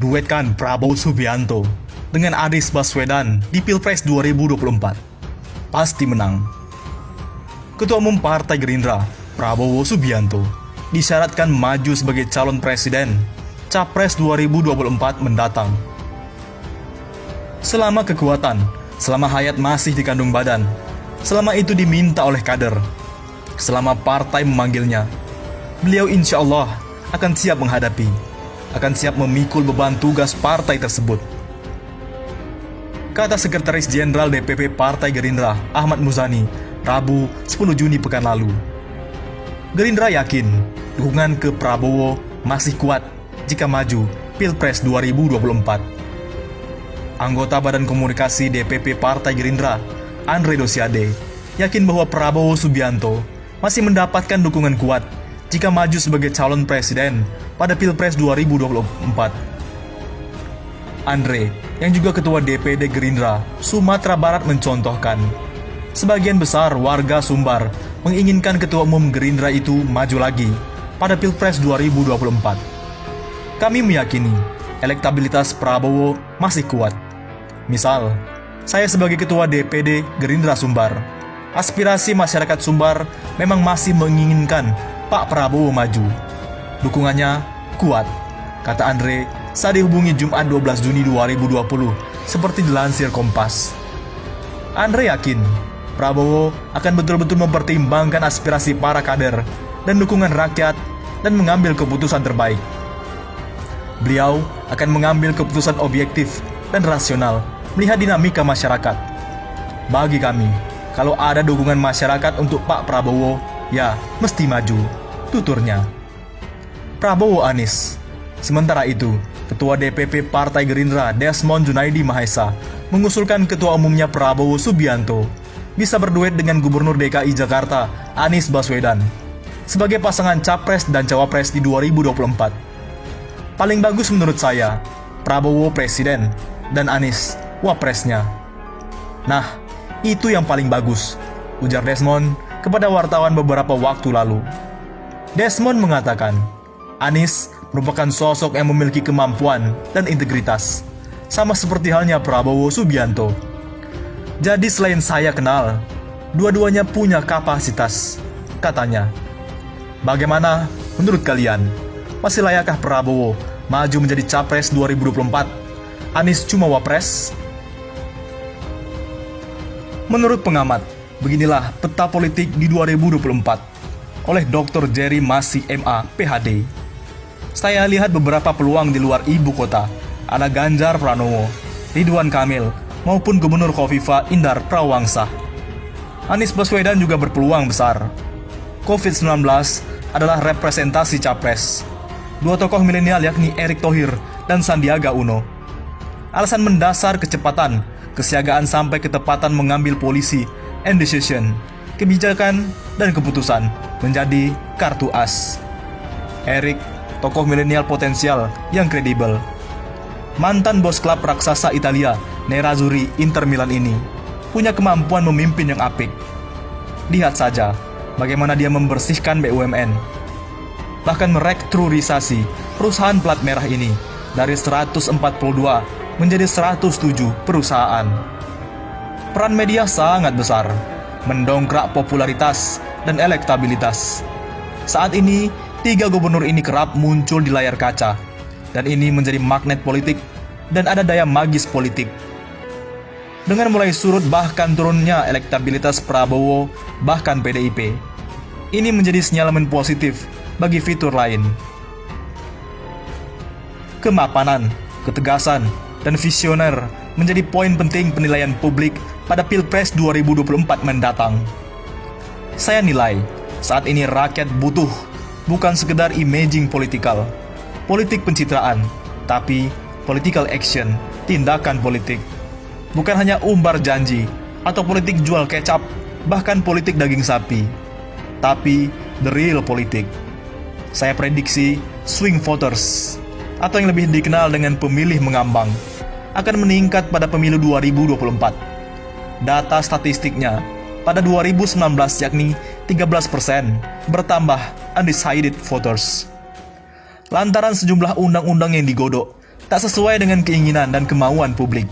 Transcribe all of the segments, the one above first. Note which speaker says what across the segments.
Speaker 1: Duetkan Prabowo Subianto dengan Anies Baswedan di Pilpres 2024. Pasti menang. Ketua Umum Partai Gerindra, Prabowo Subianto, disyaratkan maju sebagai calon presiden Capres 2024 mendatang. Selama kekuatan, selama hayat masih dikandung badan, selama itu diminta oleh kader, selama partai memanggilnya, beliau insya Allah akan siap menghadapi, akan siap memikul beban tugas partai tersebut. Kata Sekretaris Jenderal DPP Partai Gerindra, Ahmad Muzani, Rabu 10 Juni pekan lalu. Gerindra yakin dukungan ke Prabowo masih kuat jika maju Pilpres 2024. Anggota Badan Komunikasi DPP Partai Gerindra, Andre Dosiade, yakin bahwa Prabowo Subianto masih mendapatkan dukungan kuat jika maju sebagai calon presiden pada Pilpres 2024. Andre, yang juga Ketua DPD Gerindra Sumatera Barat mencontohkan, sebagian besar warga Sumbar menginginkan Ketua Umum Gerindra itu maju lagi pada Pilpres 2024. Kami meyakini elektabilitas Prabowo masih kuat. Misal, saya sebagai Ketua DPD Gerindra Sumbar, aspirasi masyarakat Sumbar memang masih menginginkan Pak Prabowo maju. Dukungannya kuat, kata Andre saat dihubungi Jumat 12 Juni 2020, seperti dilansir Kompas. Andre yakin Prabowo akan betul-betul mempertimbangkan aspirasi para kader dan dukungan rakyat dan mengambil keputusan terbaik. Beliau akan mengambil keputusan objektif dan rasional melihat dinamika masyarakat. Bagi kami, kalau ada dukungan masyarakat untuk Pak Prabowo, ya mesti maju, tuturnya. Prabowo Anies. Sementara itu, Ketua DPP Partai Gerindra Desmond Junaidi Mahesa mengusulkan Ketua Umumnya Prabowo Subianto bisa berduet dengan Gubernur DKI Jakarta Anies Baswedan sebagai pasangan Capres dan Cawapres di 2024. Paling bagus menurut saya, Prabowo Presiden dan Anies Wapresnya. Nah, itu yang paling bagus, ujar Desmond kepada wartawan beberapa waktu lalu. Desmond mengatakan, Anies merupakan sosok yang memiliki kemampuan dan integritas, sama seperti halnya Prabowo Subianto. Jadi selain saya kenal, dua-duanya punya kapasitas, katanya. Bagaimana menurut kalian? Masih layakkah Prabowo maju menjadi Capres 2024? Anies cuma Wapres? Menurut pengamat, beginilah peta politik di 2024 oleh Dr. Jerry Masi MA, PhD. Saya lihat beberapa peluang di luar ibu kota, ada Ganjar Pranowo, Ridwan Kamil, maupun Gubernur Khofifah Indar Prawangsah. Anies Baswedan juga berpeluang besar. COVID-19 adalah representasi capres. Dua tokoh milenial yakni Erick Thohir dan Sandiaga Uno. Alasan mendasar kecepatan, kesiagaan sampai ketepatan mengambil polisi and decision, kebijakan dan keputusan menjadi kartu as. Erick, tokoh milenial potensial yang kredibel. Mantan bos klub raksasa Italia, Nerazzurri Inter Milan ini, punya kemampuan memimpin yang apik. Lihat saja bagaimana dia membersihkan BUMN, bahkan merestrukturisasi perusahaan plat merah ini dari 142 menjadi 107 perusahaan. Peran media sangat besar, mendongkrak popularitas dan elektabilitas. Saat ini, 3 gubernur ini kerap muncul di layar kaca, dan ini menjadi magnet politik dan ada daya magis politik. Dengan mulai surut bahkan turunnya elektabilitas Prabowo, bahkan PDIP, ini menjadi sinyalemen positif bagi fitur lain. Kemapanan, ketegasan, dan visioner menjadi poin penting penilaian publik pada Pilpres 2024 mendatang. Saya nilai, saat ini rakyat butuh bukan sekedar imaging politikal, politik pencitraan, tapi political action, tindakan politik. Bukan hanya umbar janji atau politik jual kecap, bahkan politik daging sapi, tapi the real politik. Saya prediksi swing voters, atau yang lebih dikenal dengan pemilih mengambang, akan meningkat pada pemilu 2024. Data statistiknya, pada 2019 yakni 13% bertambah undecided voters. lantaran sejumlah undang-undang yang digodok tak sesuai dengan keinginan dan kemauan publik.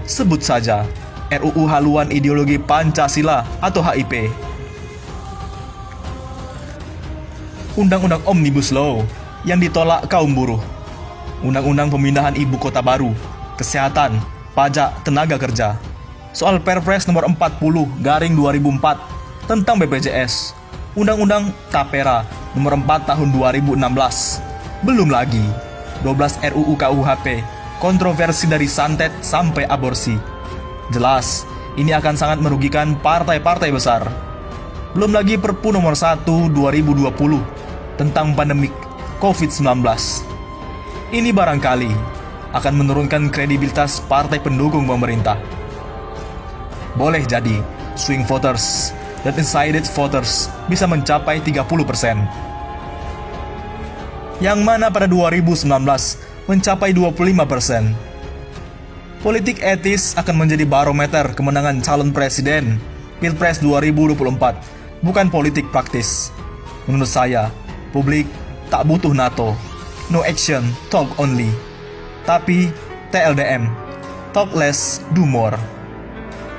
Speaker 1: Sebut saja RUU Haluan Ideologi Pancasila atau HIP, Undang-Undang Omnibus Law yang ditolak kaum buruh, Undang-Undang Pemindahan Ibu Kota Baru, Kesehatan, Pajak, Tenaga Kerja, soal Perpres nomor 40/2004 tentang BPJS, Undang-Undang Tapera nomor 4 tahun 2016, belum lagi 12 RUU KUHP, kontroversi dari santet sampai aborsi. Jelas, ini akan sangat merugikan partai-partai besar. Belum lagi Perpu nomor 1 2020 tentang pandemik COVID-19. Ini barangkali akan menurunkan kredibilitas partai pendukung pemerintah. Boleh jadi swing voters dan undecided voters bisa mencapai 30%. Yang mana pada 2019 mencapai 25%. Politik etis akan menjadi barometer kemenangan calon presiden Pilpres 2024, bukan politik praktis. Menurut saya, publik tak butuh NATO, no action, talk only. Tapi TLDM, talk less, do more.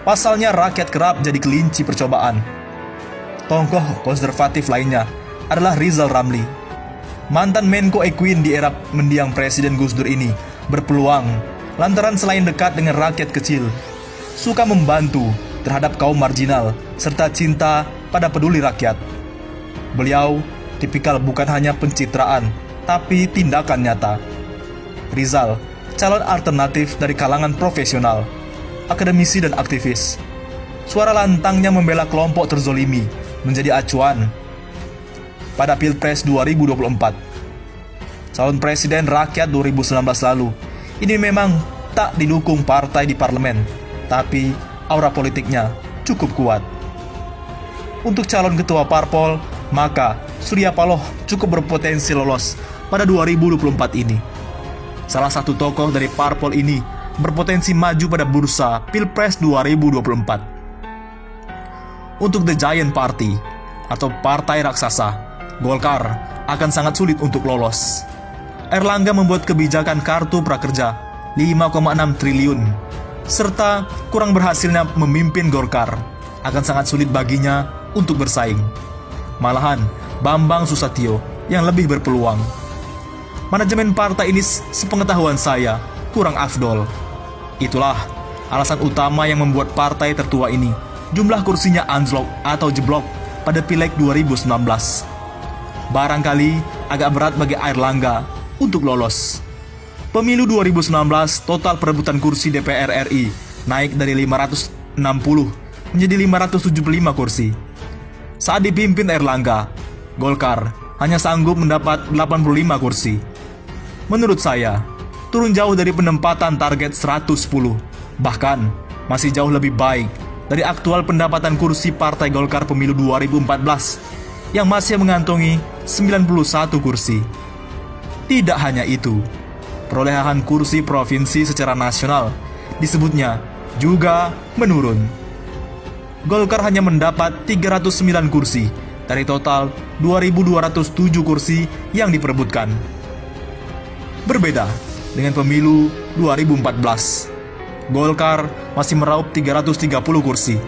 Speaker 1: Pasalnya rakyat kerap jadi kelinci percobaan. Tokoh konservatif lainnya adalah Rizal Ramli. Mantan Menko Equine di era mendiang Presiden Gus Dur ini berpeluang lantaran selain dekat dengan rakyat kecil, suka membantu terhadap kaum marginal, serta cinta pada peduli rakyat. Beliau tipikal bukan hanya pencitraan, tapi tindakan nyata. Rizal, calon alternatif dari kalangan profesional, akademisi dan aktivis. Suara lantangnya membela kelompok terzolimi menjadi acuan pada Pilpres 2024. Calon Presiden Rakyat 2019 lalu, ini memang tak didukung partai di parlemen, tapi aura politiknya cukup kuat. Untuk calon ketua parpol, maka Surya Paloh cukup berpotensi lolos pada 2024 ini. Salah satu tokoh dari parpol ini berpotensi maju pada bursa Pilpres 2024. Untuk The Giant Party atau partai raksasa, Golkar akan sangat sulit untuk lolos. Erlangga membuat kebijakan kartu prakerja 5,6 triliun, serta kurang berhasilnya memimpin Golkar akan sangat sulit baginya untuk bersaing. Malahan, Bambang Susatyo yang lebih berpeluang. Manajemen partai ini sepengetahuan saya kurang afdol. Itulah alasan utama yang membuat partai tertua ini jumlah kursinya anjlok atau jeblok pada Pileg 2019. Barangkali agak berat bagi Airlangga untuk lolos. Pemilu 2019 total perebutan kursi DPR RI naik dari 560 menjadi 575 kursi. Saat dipimpin Airlangga, Golkar hanya sanggup mendapat 85 kursi. Menurut saya, turun jauh dari penempatan target 110, bahkan masih jauh lebih baik dari aktual pendapatan kursi Partai Golkar pemilu 2014 yang masih mengantongi 91 kursi. Tidak hanya itu, perolehan kursi provinsi secara nasional disebutnya juga menurun. Golkar hanya mendapat 309 kursi dari total 2.207 kursi yang diperebutkan. Berbeda dengan pemilu 2014, Golkar masih meraup 330 kursi.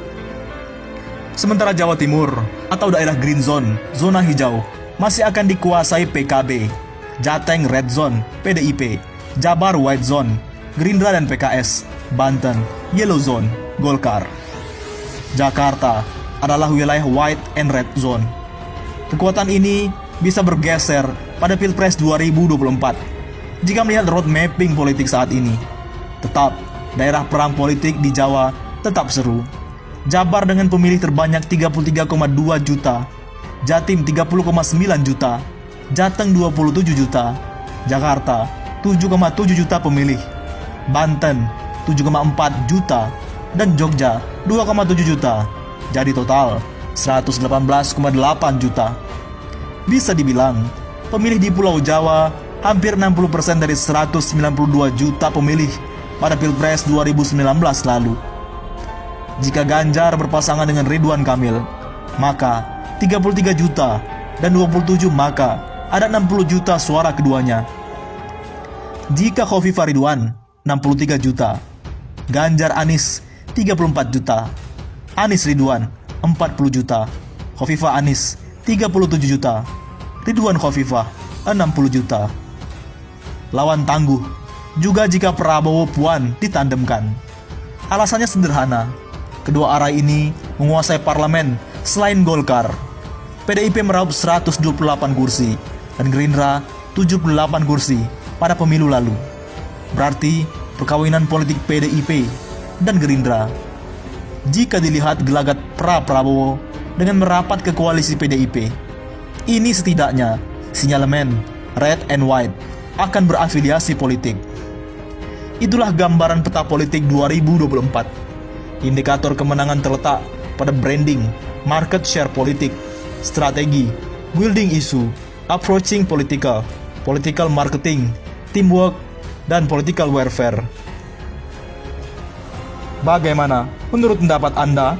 Speaker 1: Sementara Jawa Timur atau daerah Green Zone, zona hijau, masih akan dikuasai PKB, Jateng Red Zone, PDIP, Jabar White Zone, Gerindra dan PKS, Banten, Yellow Zone, Golkar. Jakarta adalah wilayah White and Red Zone. Kekuatan ini bisa bergeser pada Pilpres 2024 jika melihat road mapping politik saat ini. Tetap, daerah perang politik di Jawa tetap seru. Jabar dengan pemilih terbanyak 33,2 juta, Jatim 30,9 juta, Jateng 27 juta, Jakarta 7,7 juta pemilih, Banten 7,4 juta, dan Jogja 2,7 juta. Jadi total 118,8 juta. Bisa dibilang, pemilih di Pulau Jawa hampir 60% dari 192 juta pemilih pada Pilpres 2019 lalu. Jika Ganjar berpasangan dengan Ridwan Kamil, maka 33 juta dan 27 maka ada 60 juta suara keduanya. Jika Khofifah Ridwan 63 juta, Ganjar Anies 34 juta, Anies Ridwan 40 juta, Khofifah Anies 37 juta, Ridwan Khofifah 60 juta. Lawan tangguh juga jika Prabowo Puan ditandemkan. Alasannya sederhana, kedua arah ini menguasai parlemen selain Golkar. PDIP meraup 128 kursi dan Gerindra 78 kursi pada pemilu lalu. Berarti perkawinan politik PDIP dan Gerindra. Jika dilihat gelagat Prabowo dengan merapat ke koalisi PDIP, ini setidaknya sinyalemen red and white akan berafiliasi politik. Itulah gambaran peta politik 2024. Indikator kemenangan terletak pada branding, market share politik, strategi, building isu, approaching political marketing, teamwork, dan political warfare. Bagaimana menurut pendapat Anda?